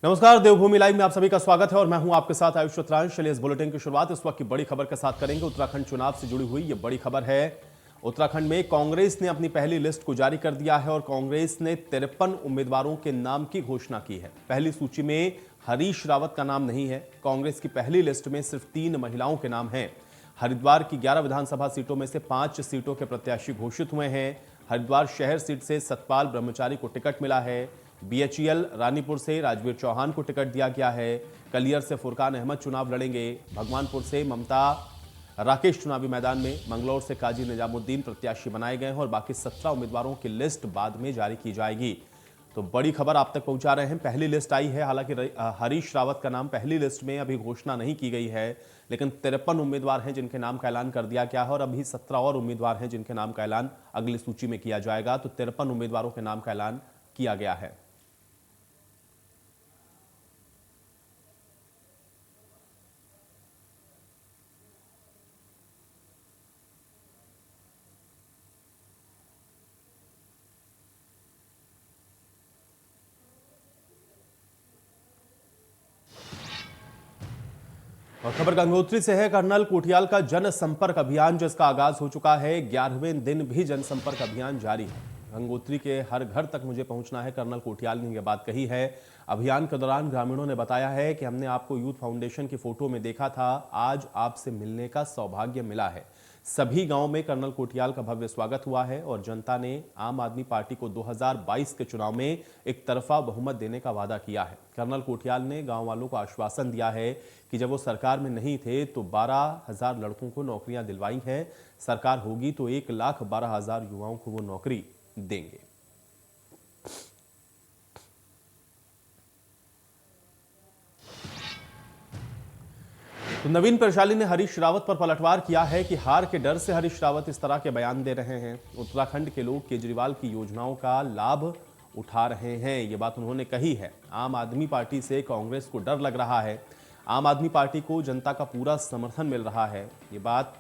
नमस्कार, देवभूमि लाइव में आप सभी का स्वागत है और मैं हूं आपके साथ आयुष रतरांश। चलिए इस बुलेटिन की शुरुआत इस वक्त की बड़ी खबर के साथ करेंगे। उत्तराखंड चुनाव से जुड़ी हुई ये बड़ी खबर है। उत्तराखंड में कांग्रेस ने अपनी पहली लिस्ट को जारी कर दिया है और कांग्रेस ने 53 उम्मीदवारों के नाम की घोषणा की है। पहली सूची में हरीश रावत का नाम नहीं है। कांग्रेस की पहली लिस्ट में सिर्फ 3 महिलाओं के नाम हैं। हरिद्वार की 11 विधानसभा सीटों में से 5 सीटों के प्रत्याशी घोषित हुए हैं। हरिद्वार शहर सीट से सतपाल ब्रह्मचारी को टिकट मिला है। बीएचईएल रानीपुर से राजवीर चौहान को टिकट दिया गया है। कलियर से फुरकान अहमद चुनाव लड़ेंगे। भगवानपुर से ममता राकेश चुनावी मैदान में। मंगलौर से काजी निजामुद्दीन प्रत्याशी बनाए गए हैं और बाकी 17 उम्मीदवारों की लिस्ट बाद में जारी की जाएगी। तो बड़ी खबर आप तक पहुंचा रहे हैं। पहली लिस्ट आई है, हालांकि हरीश रावत का नाम पहली लिस्ट में अभी घोषणा नहीं की गई है, लेकिन 53 उम्मीदवार हैं जिनके नाम का ऐलान कर दिया गया है और अभी 17 और उम्मीदवार हैं जिनके नाम का ऐलान अगली सूची में किया जाएगा। तो 53 उम्मीदवारों के नाम का ऐलान किया गया है। और खबर गंगोत्री से है। कर्नल कोठियाल का जनसंपर्क अभियान जिसका आगाज हो चुका है, 11वें दिन भी जनसंपर्क अभियान जारी है। गंगोत्री के हर घर तक मुझे पहुंचना है, कर्नल कोठियाल ने यह बात कही है। अभियान के दौरान ग्रामीणों ने बताया है कि हमने आपको यूथ फाउंडेशन की फोटो में देखा था, आज आपसे मिलने का सौभाग्य मिला है। सभी गांव में कर्नल कोठियाल का भव्य स्वागत हुआ है और जनता ने आम आदमी पार्टी को 2022 के चुनाव में एक तरफा बहुमत देने का वादा किया है। कर्नल कोठियाल ने गांव वालों को आश्वासन दिया है कि जब वो सरकार में नहीं थे तो 12,000 लड़कों को नौकरियां दिलवाई हैं। सरकार होगी तो 1,12,000 युवाओं को वो नौकरी देंगे। तो नवीन प्रशाली ने हरीश रावत पर पलटवार किया है कि हार के डर से हरीश रावत इस तरह के बयान दे रहे हैं। उत्तराखंड के लोग केजरीवाल की योजनाओं का लाभ उठा रहे हैं, ये बात उन्होंने कही है। आम आदमी पार्टी से कांग्रेस को डर लग रहा है। आम आदमी पार्टी को जनता का पूरा समर्थन मिल रहा है, ये बात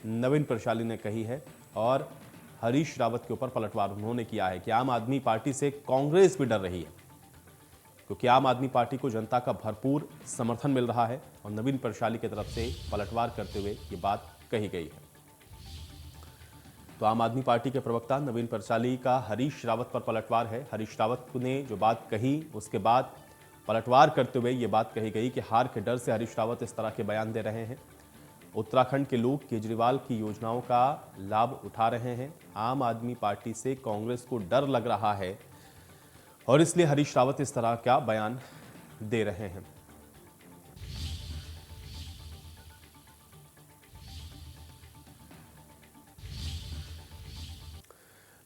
नवीन प्रशाली ने कही है। और हरीश रावत के ऊपर पलटवार उन्होंने किया है कि आम आदमी पार्टी से कांग्रेस भी डर रही है, क्योंकि आम आदमी पार्टी को जनता का भरपूर समर्थन मिल रहा है। और नवीन प्रशाली की तरफ से पलटवार करते हुए ये बात कही गई है। तो आम आदमी पार्टी के प्रवक्ता नवीन प्रशाली का हरीश रावत पर पलटवार है। हरीश रावत ने जो बात कही उसके बाद पलटवार करते हुए ये बात कही गई कि हार के डर से हरीश रावत इस तरह के बयान दे रहे हैं। उत्तराखंड के लोग केजरीवाल की योजनाओं का लाभ उठा रहे हैं। आम आदमी पार्टी से कांग्रेस को डर लग रहा है और इसलिए हरीश रावत इस तरह का बयान दे रहे हैं।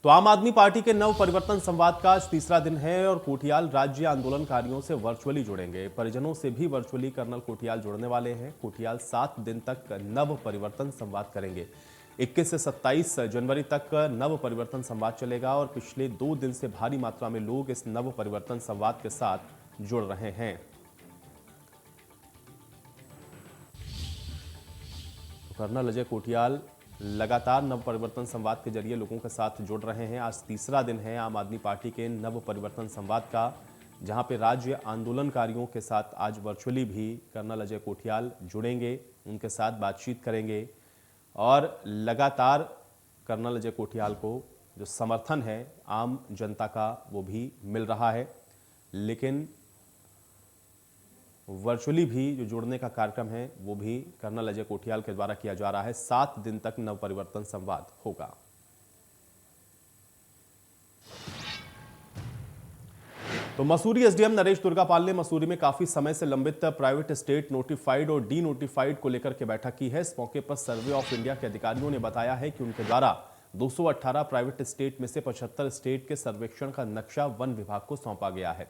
तो आम आदमी पार्टी के नव परिवर्तन संवाद का आज तीसरा दिन है और कोठियाल राज्य आंदोलनकारियों से वर्चुअली जुड़ेंगे। परिजनों से भी वर्चुअली कर्नल कोठियाल जुड़ने वाले हैं। कोठियाल 7 दिन तक नव परिवर्तन संवाद करेंगे। 21 से 27 जनवरी तक नव परिवर्तन संवाद चलेगा और पिछले 2 दिन से भारी मात्रा में लोग इस नव परिवर्तन संवाद के साथ जुड़ रहे हैं। तो कर्नल अजय कोठियाल लगातार नव परिवर्तन संवाद के जरिए लोगों के साथ जुड़ रहे हैं। आज तीसरा दिन है आम आदमी पार्टी के नव परिवर्तन संवाद का, जहां पे राज्य आंदोलनकारियों के साथ आज वर्चुअली भी कर्नल अजय कोठियाल जुड़ेंगे, उनके साथ बातचीत करेंगे और लगातार कर्नल अजय कोठियाल को जो समर्थन है आम जनता का वो भी मिल रहा है। लेकिन वर्चुअली भी जो जुड़ने का कार्यक्रम है वो भी कर्नल अजय कोठियाल के द्वारा किया जा रहा है। 7 दिन तक नव परिवर्तन संवाद होगा। तो मसूरी एसडीएम नरेश दुर्गापाल ने मसूरी में काफी समय से लंबित प्राइवेट स्टेट नोटिफाइड और डी नोटिफाइड को लेकर के बैठक की है। इस मौके पर सर्वे ऑफ इंडिया के अधिकारियों ने बताया है कि उनके द्वारा 218 प्राइवेट स्टेट में से 75 स्टेट के सर्वेक्षण का नक्शा वन विभाग को सौंपा गया है।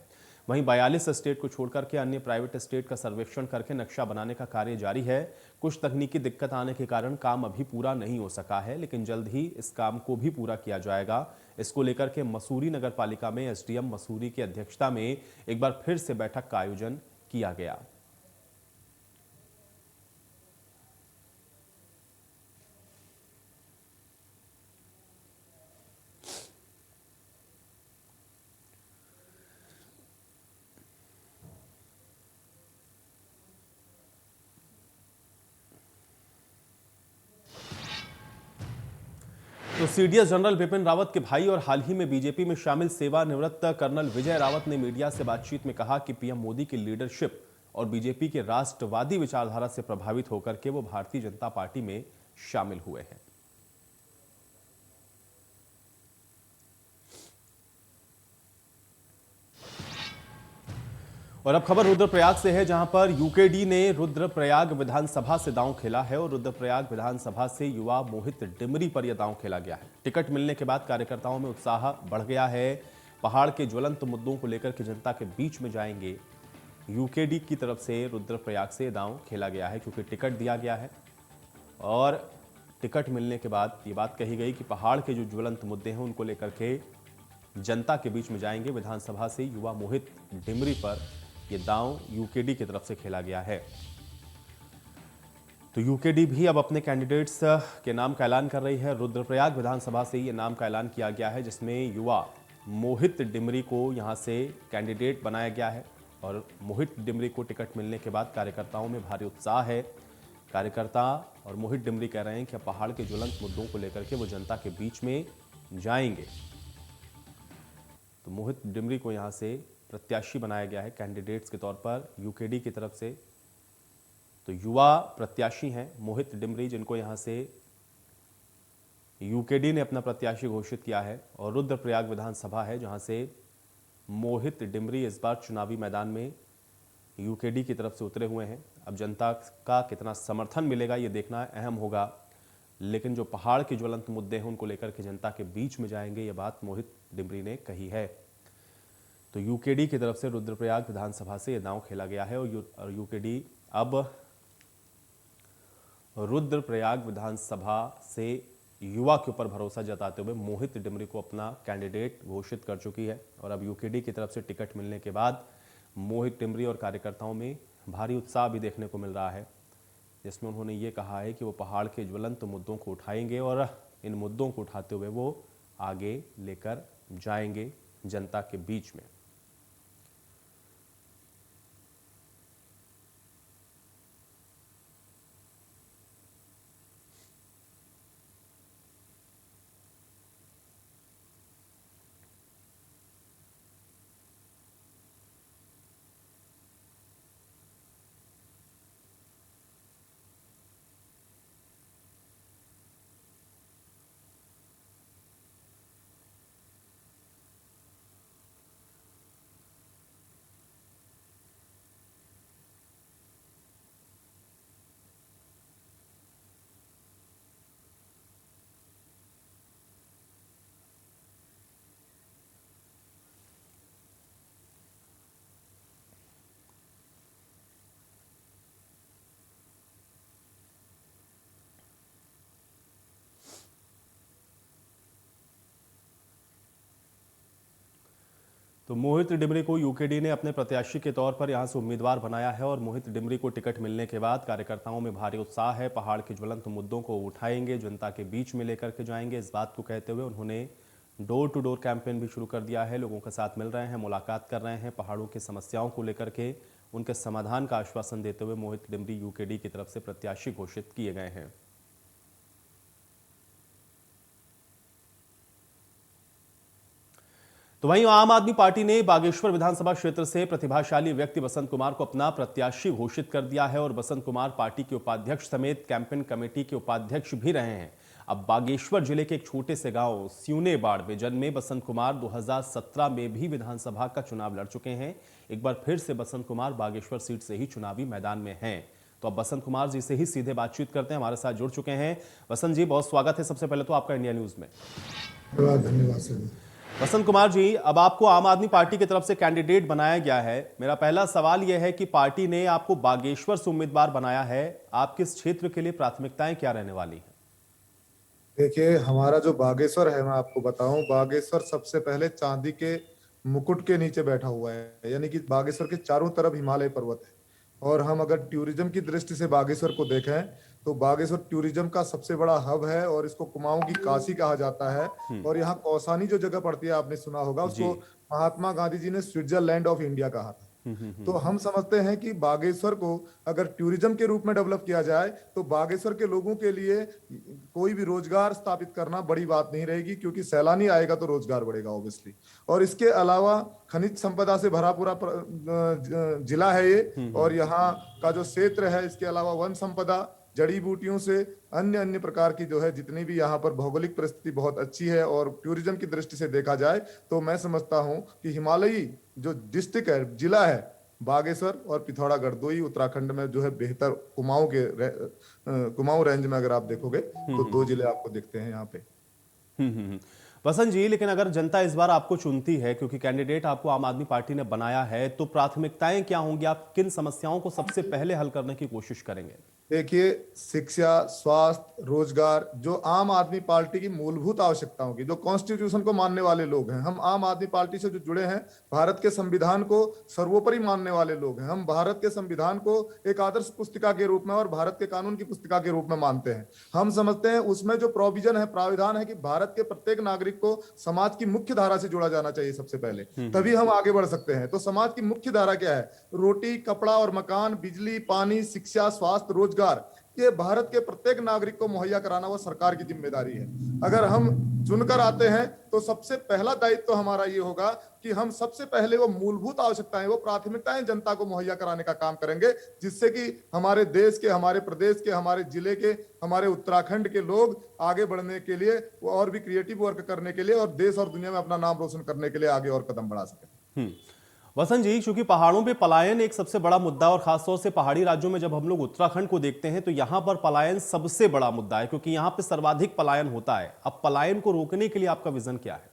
वहीं 42 स्टेट को छोड़कर के अन्य प्राइवेट स्टेट का सर्वेक्षण करके नक्शा बनाने का कार्य जारी है। कुछ तकनीकी दिक्कत आने के कारण काम अभी पूरा नहीं हो सका है, लेकिन जल्द ही इस काम को भी पूरा किया जाएगा। इसको लेकर के मसूरी नगर पालिका में एसडीएम मसूरी की अध्यक्षता में एक बार फिर से बैठक का आयोजन किया गया। तो सीडीएस जनरल बिपिन रावत के भाई और हाल ही में बीजेपी में शामिल सेवानिवृत्त कर्नल विजय रावत ने मीडिया से बातचीत में कहा कि पीएम मोदी की लीडरशिप और बीजेपी के राष्ट्रवादी विचारधारा से प्रभावित होकर के वो भारतीय जनता पार्टी में शामिल हुए हैं। और अब खबर रुद्रप्रयाग से है, जहां पर यूकेडी ने रुद्रप्रयाग विधानसभा से दांव खेला है और रुद्रप्रयाग विधानसभा से युवा मोहित डिमरी पर यह दांव खेला गया है। टिकट मिलने के बाद कार्यकर्ताओं में उत्साह बढ़ गया है। पहाड़ के ज्वलंत मुद्दों को लेकर के जनता के बीच में जाएंगे। यूकेडी की तरफ से रुद्रप्रयाग से दांव खेला गया है क्योंकि टिकट दिया गया है और टिकट मिलने के बाद ये बात कही गई कि पहाड़ के जो ज्वलंत मुद्दे हैं उनको लेकर के जनता के बीच में जाएंगे। विधानसभा से युवा मोहित डिमरी पर ये दांव यूकेडी की तरफ से खेला गया है। तो यूकेडी भी अब अपने कैंडिडेट्स के नाम का ऐलान कर रही है। रुद्रप्रयाग विधानसभा से ये नाम का ऐलान किया गया है जिसमें युवा मोहित डिमरी को यहां से कैंडिडेट बनाया गया है और मोहित डिमरी को टिकट मिलने के बाद कार्यकर्ताओं में भारी उत्साह है। कार्यकर्ता और मोहित डिमरी कह रहे हैं कि पहाड़ के ज्वलंत मुद्दों को लेकर के वो जनता के बीच में जाएंगे। तो मोहित डिमरी को यहां से प्रत्याशी बनाया गया है कैंडिडेट्स के तौर पर यूकेडी की तरफ से। तो युवा प्रत्याशी हैं मोहित डिमरी, जिनको यहां से यूकेडी ने अपना प्रत्याशी घोषित किया है और रुद्रप्रयाग विधानसभा है जहां से मोहित डिमरी इस बार चुनावी मैदान में यूकेडी की तरफ से उतरे हुए हैं। अब जनता का कितना समर्थन मिलेगा ये देखना अहम होगा, लेकिन जो पहाड़ के ज्वलंत मुद्दे हैं उनको लेकर के जनता के बीच में जाएंगे, ये बात मोहित डिमरी ने कही है। तो यूकेडी की तरफ से रुद्रप्रयाग विधानसभा से यह दांव खेला गया है और यूकेडी अब रुद्रप्रयाग विधानसभा से युवा के ऊपर भरोसा जताते हुए मोहित डिमरी को अपना कैंडिडेट घोषित कर चुकी है। और अब यूकेडी की तरफ से टिकट मिलने के बाद मोहित डिमरी और कार्यकर्ताओं में भारी उत्साह भी देखने को मिल रहा है, जिसमें उन्होंने ये कहा है कि वो पहाड़ के ज्वलंत मुद्दों को उठाएंगे और इन मुद्दों को उठाते हुए वो आगे लेकर जाएंगे जनता के बीच में। तो मोहित डिमरी को यूकेडी ने अपने प्रत्याशी के तौर पर यहां से उम्मीदवार बनाया है और मोहित डिमरी को टिकट मिलने के बाद कार्यकर्ताओं में भारी उत्साह है। पहाड़ के ज्वलंत मुद्दों को उठाएंगे, जनता के बीच में लेकर के जाएंगे। इस बात को कहते हुए उन्होंने डोर टू डोर कैंपेन भी शुरू कर दिया है। लोगों के साथ मिल रहे हैं, मुलाकात कर रहे हैं, पहाड़ों की समस्याओं को लेकर के उनके समाधान का आश्वासन देते हुए मोहित डिमरी यूकेडी की तरफ से प्रत्याशी घोषित किए गए हैं। तो वहीं आम आदमी पार्टी ने बागेश्वर विधानसभा क्षेत्र से प्रतिभाशाली व्यक्ति बसंत कुमार को अपना प्रत्याशी घोषित कर दिया है और बसंत कुमार पार्टी के उपाध्यक्ष समेत कैंपेन कमेटी के उपाध्यक्ष भी रहे हैं। अब बागेश्वर जिले के एक छोटे से गांव स्यूनेबाड़ बेजन में बसंत कुमार 2017 में भी विधानसभा का चुनाव लड़ चुके हैं। एक बार फिर से बसंत कुमार बागेश्वर सीट से ही चुनावी मैदान में हैं। तो अब बसंत कुमार जी से ही सीधे बातचीत करते हैं, हमारे साथ जुड़ चुके हैं। बसंत जी, बहुत स्वागत है सबसे पहले तो आपका इंडिया न्यूज में। धन्यवाद सर। बसंत कुमार जी, अब आपको आम आदमी पार्टी की तरफ से कैंडिडेट बनाया गया है। मेरा पहला सवाल यह है कि पार्टी ने आपको बागेश्वर से उम्मीदवार बनाया है, आपके इस क्षेत्र के लिए प्राथमिकताएं क्या रहने वाली हैं? देखिए, हमारा जो बागेश्वर है, मैं आपको बताऊं, बागेश्वर सबसे पहले चांदी के मुकुट के नीचे बैठा हुआ है, यानी कि बागेश्वर के चारों तरफ हिमालय पर्वत है। और हम अगर टूरिज्म की दृष्टि से बागेश्वर को देखें तो बागेश्वर टूरिज्म का सबसे बड़ा हब है और इसको कुमाऊं की काशी कहा जाता है। और यहाँ कौसानी जो जगह पड़ती है, आपने सुना होगा, उसको महात्मा गांधी जी ने स्विट्जरलैंड ऑफ इंडिया कहा था। तो हम समझते हैं कि बागेश्वर को अगर टूरिज्म के रूप में डेवलप किया जाए तो बागेश्वर के लोगों के लिए कोई भी रोजगार स्थापित करना बड़ी बात नहीं रहेगी, क्योंकि सैलानी आएगा तो रोजगार बढ़ेगा ऑब्वियसली। और इसके अलावा खनिज संपदा से भरा पूरा जिला है ये, और यहाँ का जो क्षेत्र है, इसके अलावा वन संपदा, जड़ी बूटियों से अन्य अन्य प्रकार की जो है जितनी भी यहाँ पर भौगोलिक परिस्थिति बहुत अच्छी है, और टूरिज्म की दृष्टि से देखा जाए तो मैं समझता हूँ कि हिमालयी जो डिस्ट्रिक्ट है, जिला है बागेश्वर और पिथौरागढ़, दो ही उत्तराखंड में जो है बेहतर कुमाऊं रेंज में अगर आप देखोगे तो दो जिले आपको दिखते हैं यहाँ पे। वसंत जी, लेकिन अगर जनता इस बार आपको चुनती है, क्योंकि कैंडिडेट आपको आम आदमी पार्टी ने बनाया है, तो प्राथमिकताएं क्या होंगी? आप किन समस्याओं को सबसे पहले हल करने की कोशिश करेंगे? देखिए, शिक्षा, स्वास्थ्य, रोजगार, जो आम आदमी पार्टी की मूलभूत आवश्यकताओं की, जो कॉन्स्टिट्यूशन को मानने वाले लोग हैं, हम आम आदमी पार्टी से जो जुड़े हैं, भारत के संविधान को सर्वोपरि मानने वाले लोग हैं। हम भारत के संविधान को एक आदर्श पुस्तिका के रूप में और भारत के कानून की पुस्तिका के रूप में मानते हैं। हम समझते हैं उसमें जो प्रोविजन है, प्राविधान है कि भारत के प्रत्येक नागरिक को समाज की मुख्य धारा से जोड़ा जाना चाहिए सबसे पहले, तभी हम आगे बढ़ सकते हैं। तो समाज की मुख्य धारा क्या है? रोटी, कपड़ा और मकान, बिजली, पानी, शिक्षा, स्वास्थ्य, रोजगार, ये भारत के प्रत्येक नागरिक को मुहैया कराना वो सरकार की जिम्मेदारी है। अगर हम चुनकर आते हैं तो सबसे पहला दायित्व तो हमारा ये होगा कि हम सबसे पहले वो मूलभूत आवश्यकताएं, वो प्राथमिकताएं जनता को मुहैया कराने का काम करेंगे, जिससे कि हमारे देश के, हमारे प्रदेश के, हमारे जिले के, हमारे उत्तराखंड के लोग आगे बढ़ने के लिए और भी क्रिएटिव वर्क करने के लिए और देश और दुनिया में अपना नाम रोशन करने के लिए आगे और कदम बढ़ा सकें। वसंत जी, क्योंकि पहाड़ों पे पलायन एक सबसे बड़ा मुद्दा, और खासतौर से पहाड़ी राज्यों में जब हम लोग उत्तराखंड को देखते हैं तो यहां पर पलायन सबसे बड़ा मुद्दा है, क्योंकि यहां पे सर्वाधिक पलायन होता है। अब पलायन को रोकने के लिए आपका विजन क्या है?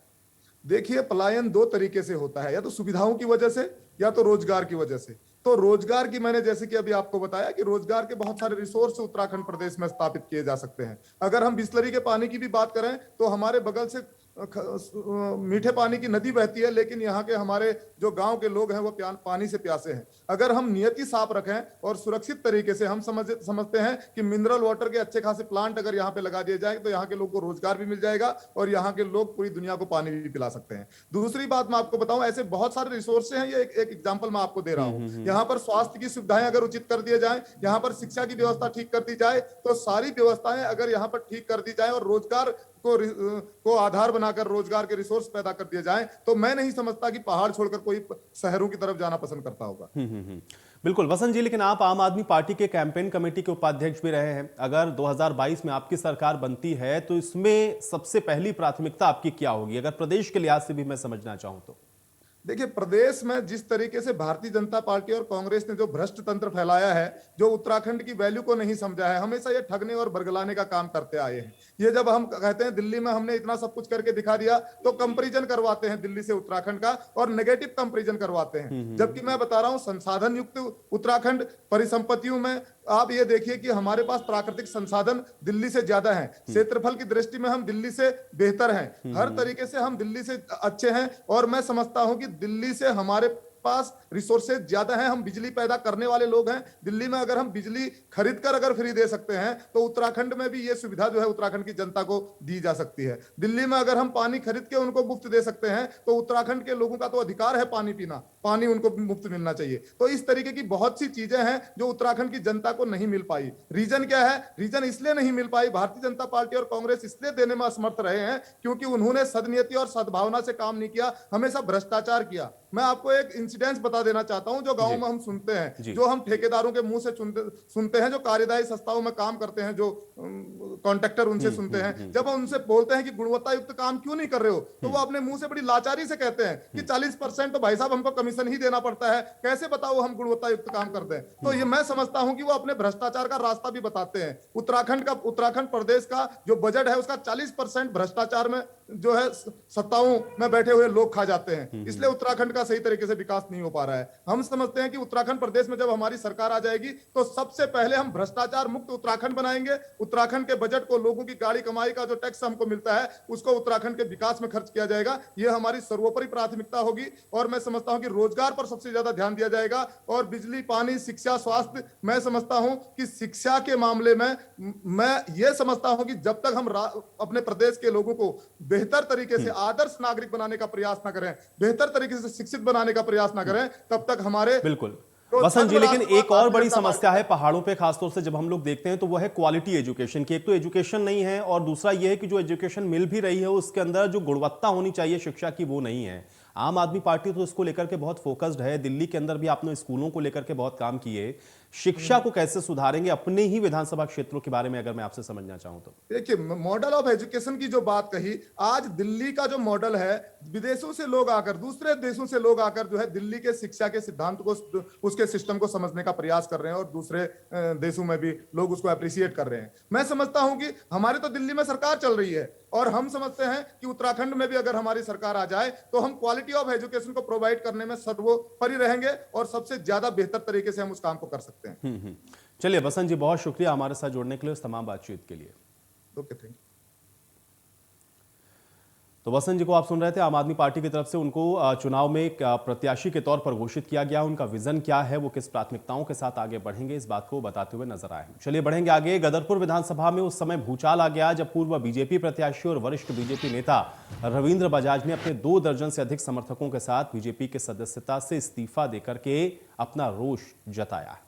देखिए, पलायन दो तरीके से होता है, या तो सुविधाओं की वजह से या तो रोजगार की वजह से। तो रोजगार की मैंने जैसे कि अभी आपको बताया कि रोजगार के बहुत सारे रिसोर्स उत्तराखंड प्रदेश में स्थापित किए जा सकते हैं। अगर हम बिस्लरी के पानी की भी बात करें तो हमारे बगल से मीठे पानी की नदी बहती है, लेकिन यहाँ के हमारे जो गांव के लोग हैं वो पानी से प्यासे हैं। अगर हम नियति साफ रखें और सुरक्षित तरीके से, हम समझते हैं कि मिनरल वाटर के अच्छे खासे प्लांट अगर यहाँ पे लगा दिए जाए तो यहाँ के लोग को रोजगार भी मिल जाएगा और यहाँ के लोग पूरी दुनिया को पानी भी पिला सकते हैं। दूसरी बात मैं आपको बताऊं, ऐसे बहुत सारे रिसोर्स हैं, ये एक एग्जाम्पल मैं आपको दे रहा हूँ। यहाँ पर स्वास्थ्य की सुविधाएं अगर उचित कर दिए जाए, यहाँ पर शिक्षा की व्यवस्था ठीक कर दी जाए, तो सारी व्यवस्थाएं अगर यहाँ पर ठीक कर दी जाए और रोजगार को आधार बनाकर रोजगार के रिसोर्स पैदा कर दिए जाएं, तो मैं नहीं समझता कि पहाड़ छोड़कर कोई शहरों की तरफ जाना पसंद करता होगा। बिल्कुल वसंत जी, लेकिन आप आम आदमी पार्टी के कैंपेन कमेटी के उपाध्यक्ष भी रहे हैं। अगर 2022 में आपकी सरकार बनती है तो इसमें सबसे पहली प्राथमिकता आपकी क्या होगी, अगर प्रदेश के लिहाज से भी मैं समझना चाहूं तो? देखिए, प्रदेश में जिस तरीके से भारतीय जनता पार्टी और कांग्रेस ने जो भ्रष्ट तंत्र फैलाया है, जो उत्तराखंड की वैल्यू को नहीं समझा है, हमेशा ये ठगने और बरगलाने का काम करते आए हैं। ये जब हम कहते हैं दिल्ली में हमने इतना सब कुछ करके दिखा दिया, तो कंपैरिजन करवाते हैं दिल्ली से उत्तराखंड का और नेगेटिव कंपैरिजन करवाते हैं। जबकि मैं बता रहा हूं, संसाधन युक्त उत्तराखंड, परिसंपत्तियों में आप ये देखिए कि हमारे पास प्राकृतिक संसाधन दिल्ली से ज्यादा हैं, क्षेत्रफल की दृष्टि में हम दिल्ली से बेहतर हैं, हर तरीके से हम दिल्ली से अच्छे हैं। और मैं समझता हूं कि दिल्ली से हमारे पास रिसोर्सेज ज्यादा हैं, हम बिजली पैदा करने वाले लोग हैं। दिल्ली में अगर हम बिजली खरीद कर अगर फ्री दे सकते हैं तो उत्तराखंड में भी ये सुविधा जो है उत्तराखंड की जनता को दी जा सकती है। दिल्ली में अगर हम पानी खरीद के उनको मुफ्त दे सकते हैं तो उत्तराखंड के लोगों का तो अधिकार है पानी पीना, पानी उनको मुफ्त मिलना चाहिए। तो इस तरीके की बहुत सी चीजें हैं जो उत्तराखंड की जनता को नहीं मिल पाई। रीजन क्या है? रीजन इसलिए नहीं मिल पाई, भारतीय जनता पार्टी और कांग्रेस इसलिए देने में असमर्थ रहे हैं क्योंकि उन्होंने सदनीति और सद्भावना से काम नहीं किया, हमेशा भ्रष्टाचार किया। मैं आपको एक इंसिडेंस बता देना चाहता हूं जो गांव में हम सुनते हैं, जो हम ठेकेदारों के मुंह से सुनते हैं, जो कार्यदायी संस्थाओं में काम करते हैं, जो कॉन्ट्रैक्टर उनसे सुनते हैं। जब हम उनसे बोलते हैं कि गुणवत्ता युक्त काम क्यों नहीं कर रहे हो, तो वो अपने मुंह से बड़ी लाचारी से कहते हैं कि 40% तो भाई साहब हमको कमीशन ही देना पड़ता है, कैसे बताओ हम गुणवत्ता युक्त काम करते हैं। तो ये मैं समझता हूं कि वो अपने भ्रष्टाचार का रास्ता भी बताते हैं। उत्तराखंड प्रदेश का जो बजट है उसका 40% भ्रष्टाचार में जो है सत्ताओं में बैठे हुए लोग खा जाते हैं, इसलिए उत्तराखंड का सही तरीके से विकास नहीं हो पा रहा है। हम समझते हैं कि उत्तराखंड प्रदेश में जब हमारी सरकार आ जाएगी तो सबसे पहले हम भ्रष्टाचार मुक्त उत्तराखंड बनाएंगे। उत्तराखंड के बजट को, लोगों की गाड़ी कमाई का जो टैक्स हमको मिलता है उसको उत्तराखंड के विकास में खर्च किया जाएगा। यह हमारी सर्वोपरि प्राथमिकता होगी। और मैं समझता हूं कि रोजगार पर सबसे ज्यादा ध्यान दिया जाएगा और बिजली, पानी, शिक्षा, स्वास्थ्य। मैं समझता हूं कि शिक्षा के मामले में मैं ये समझता हूं कि जब तक हम अपने प्रदेश के लोगों को बेहतर तरीके से आदर्श नागरिक बनाने का प्रयास न करें, बेहतर तरीके से शिक्षित बनाने का प्रयास ना करें, तब तक हमारे बिल्कुल जो वसंत जी, छात्र लेकिन राष्ट्रवाद एक और बड़ी भारतीय जनता समस्या है पार्टी पहाड़ों पे खासतौर से जब हम लोग देखते हैं तो वो है क्वालिटी एजुकेशन की। एक तो एजुकेशन नहीं है और दूसरा ये है कि जो एजुकेशन मिल भी रही है उसके अंदर जो गुणवत्ता होनी चाहिए शिक्षा की वो नहीं है। आम आदमी पार्टी तो इसको लेकर के बहुत फोकस्ड है, दिल्ली के अंदर भी आपने स्कूलों को लेकर के बहुत काम किए। शिक्षा को कैसे सुधारेंगे अपने ही विधानसभा क्षेत्रों के बारे में अगर मैं आपसे समझना चाहूं तो? देखिए, मॉडल ऑफ एजुकेशन की जो बात कही, आज दिल्ली का जो मॉडल है, विदेशों से लोग आकर, दूसरे देशों से लोग आकर जो है दिल्ली के शिक्षा के सिद्धांत को, उसके सिस्टम को समझने का प्रयास कर रहे हैं, और दूसरे देशों में भी लोग उसको अप्रिशिएट कर रहे हैं। मैं समझता हूं कि हमारे तो दिल्ली में सरकार चल रही है, और हम समझते हैं कि उत्तराखंड में भी अगर हमारी सरकार आ जाए तो हम क्वालिटी ऑफ एजुकेशन को प्रोवाइड करने में सर्वोपरि रहेंगे, और सबसे ज्यादा बेहतर तरीके से हम उस काम को कर सकते हैं। चलिए बसंत जी, बहुत शुक्रिया हमारे साथ जुड़ने के लिए, उस तमाम बातचीत के लिए। Okay, thank you. तो वसंत जी को आप सुन रहे थे। आम आदमी पार्टी की तरफ से उनको चुनाव में एक प्रत्याशी के तौर पर घोषित किया गया। उनका विजन क्या है, वो किस प्राथमिकताओं के साथ आगे बढ़ेंगे, इस बात को बताते हुए नजर आए। चलिए बढ़ेंगे आगे। गदरपुर विधानसभा में उस समय भूचाल आ गया जब पूर्व बीजेपी प्रत्याशी और वरिष्ठ बीजेपी नेता रविंद्र बजाज ने अपने 2 दर्जन से अधिक समर्थकों के साथ बीजेपी के सदस्यता से इस्तीफा देकर के अपना रोष जताया।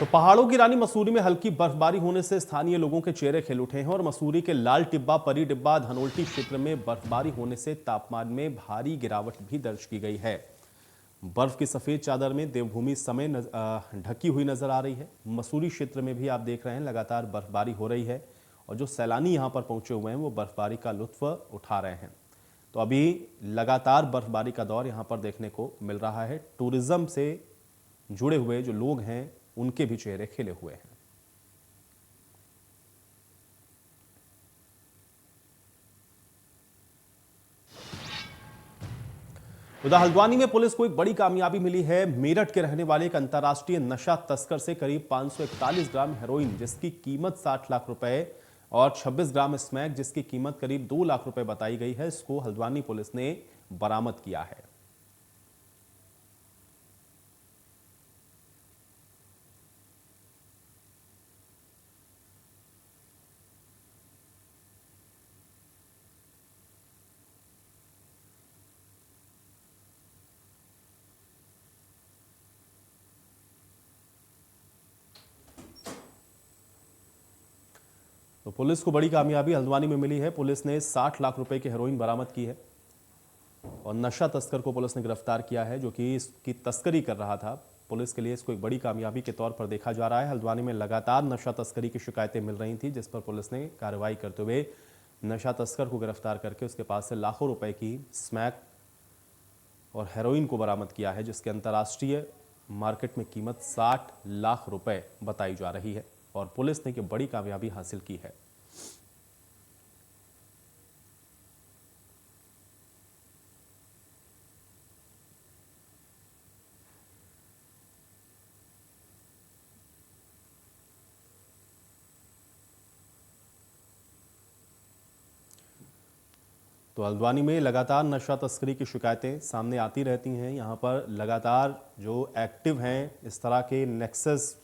तो पहाड़ों की रानी मसूरी में हल्की बर्फबारी होने से स्थानीय लोगों के चेहरे खिल उठे हैं और मसूरी के लाल टिब्बा, परी डिब्बा, धनोल्टी क्षेत्र में बर्फबारी होने से तापमान में भारी गिरावट भी दर्ज की गई है। बर्फ की सफेद चादर में देवभूमि समय ढकी हुई नजर आ रही है। मसूरी क्षेत्र में भी आप देख रहे हैं लगातार बर्फबारी हो रही है और जो सैलानी यहां पर पहुंचे हुए हैं वो बर्फबारी का लुत्फ उठा रहे हैं। तो अभी लगातार बर्फबारी का दौर यहां पर देखने को मिल रहा है। टूरिज्म से जुड़े हुए जो लोग हैं उनके भी चेहरे खिले हुए हैं। उधर हल्द्वानी में पुलिस को एक बड़ी कामयाबी मिली है। मेरठ के रहने वाले एक अंतर्राष्ट्रीय नशा तस्कर से करीब 541 ग्राम हेरोइन जिसकी कीमत 60 लाख रुपए और 26 ग्राम स्मैक जिसकी कीमत करीब 2 लाख रुपए बताई गई है, इसको हल्द्वानी पुलिस ने बरामद किया है। तो पुलिस को बड़ी कामयाबी हल्द्वानी में मिली है। पुलिस ने 60 लाख रुपए की हेरोइन बरामद की है और नशा तस्कर को पुलिस ने गिरफ्तार किया है जो कि इसकी तस्करी कर रहा था। पुलिस के लिए इसको एक बड़ी कामयाबी के तौर पर देखा जा रहा है। हल्द्वानी में लगातार नशा तस्करी की शिकायतें मिल रही थी जिस पर पुलिस ने कार्रवाई करते हुए नशा तस्कर को गिरफ्तार करके उसके पास से लाखों रुपए की स्मैक और हेरोइन को बरामद किया है जिसके अंतर्राष्ट्रीय मार्केट में कीमत 60 लाख रुपए बताई जा रही है और पुलिस ने एक बड़ी कामयाबी हासिल की है। तो हल्द्वानी में लगातार नशा तस्करी की शिकायतें सामने आती रहती हैं। यहाँ पर लगातार जो एक्टिव हैं इस तरह के नेक्सस,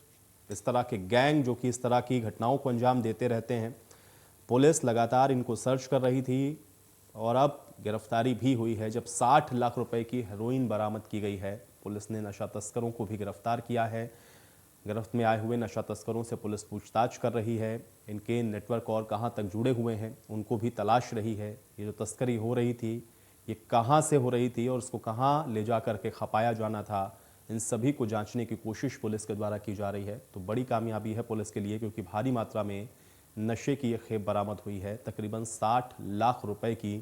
इस तरह के गैंग जो कि इस तरह की घटनाओं को अंजाम देते रहते हैं, पुलिस लगातार इनको सर्च कर रही थी और अब गिरफ्तारी भी हुई है जब 60 लाख रुपए की हेरोइन बरामद की गई है। पुलिस ने नशा तस्करों को भी गिरफ्तार किया है। गिरफ्त में आए हुए नशा तस्करों से पुलिस पूछताछ कर रही है। इनके नेटवर्क और कहां तक जुड़े हुए हैं उनको भी तलाश रही है। ये जो तस्करी हो रही थी ये कहां से हो रही थी और उसको कहां ले जा करके खपाया जाना था, इन सभी को जांचने की कोशिश पुलिस के द्वारा की जा रही है। तो बड़ी कामयाबी है पुलिस के लिए क्योंकि भारी मात्रा में नशे की ये खेप बरामद हुई है। तकरीबन 60 लाख रुपए की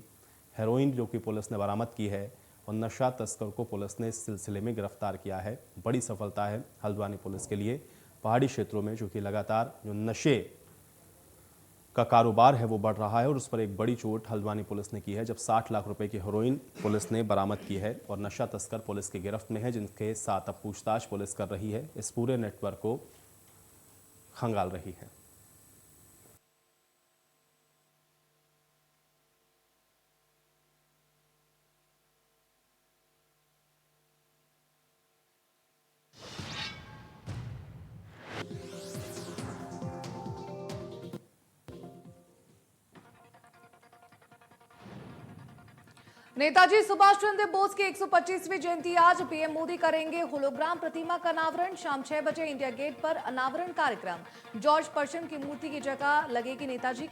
हेरोइन जो कि पुलिस ने बरामद की है और नशा तस्कर को पुलिस ने इस सिलसिले में गिरफ्तार किया है। बड़ी सफलता है हल्द्वानी पुलिस के लिए पहाड़ी क्षेत्रों में जो कि लगातार जो नशे का कारोबार है वो बढ़ रहा है और उस पर एक बड़ी चोट हल्द्वानी पुलिस ने की है, जब 60 लाख रुपए की हेरोइन पुलिस ने बरामद की है और नशा तस्कर पुलिस की गिरफ्त में है, जिनके साथ अब पूछताछ पुलिस कर रही है, इस पूरे नेटवर्क को खंगाल रही है। नेताजी सुभाष चंद्र बोस की 125वीं जयंती आज। पीएम मोदी करेंगे होलोग्राम प्रतिमा का अनावरण। शाम 6 बजे इंडिया गेट पर अनावरण कार्यक्रम। जॉर्ज पर्शन की मूर्ति की जगह लगेगी नेताजी